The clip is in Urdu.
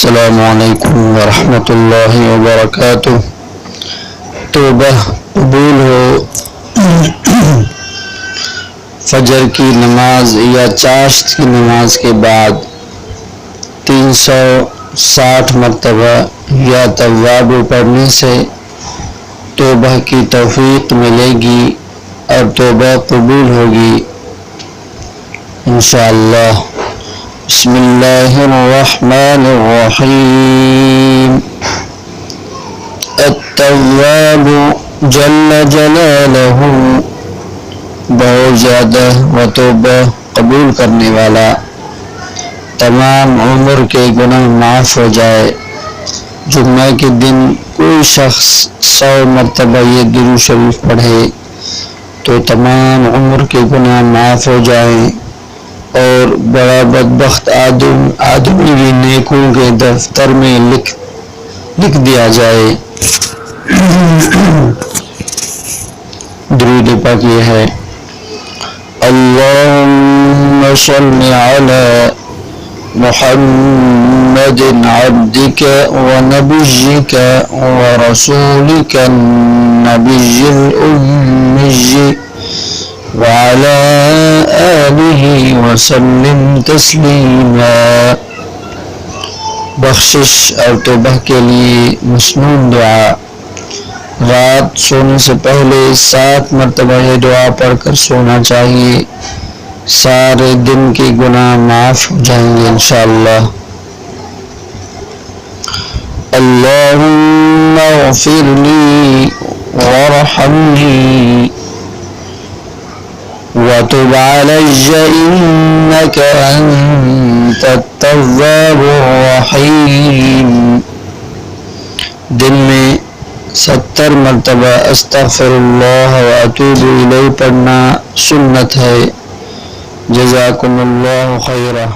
السلام علیکم ورحمۃ اللہ وبرکاتہ۔ توبہ قبول ہو۔ فجر کی نماز یا چاشت کی نماز کے بعد 360 مرتبہ یا تواب پڑھنے سے توبہ کی توفیق ملے گی اور توبہ قبول ہوگی انشاءاللہ۔ بسم اللہ الرحمن الرحیم۔ التواب جل جلالہ، بہت زیادہ و توبہ قبول کرنے والا، تمام عمر کے گناہ معاف ہو جائے۔ جمعہ کے دن کوئی شخص 100 مرتبہ یہ درود شریف پڑھے تو تمام عمر کے گناہ معاف ہو جائیں اور بڑا بدبخت آدمی بھی نیکوں کے دفتر میں لکھ دیا جائے۔ درود پاک یہ ہے: اللہم صل علی محمد عبدک ونبیک ورسولک النبی الأمی وعلى آلہ وسلم تسلیما۔ بخشش اور توبہ کے لیے مسنون دعا۔ رات سونے سے پہلے 7 مرتبہ یہ دعا پڑھ کر سونا چاہیے، سارے دن کے گناہ معاف ہو جائیں گے انشاءاللہ۔ اللہم اغفر لی وارحمنی وتب علی انک انت التواب الرحیم۔ دن میں 70 مرتبہ استغفر اللہ واتوب الیہ پڑھنا سنت ہے۔ جزاکم اللہ خیرا۔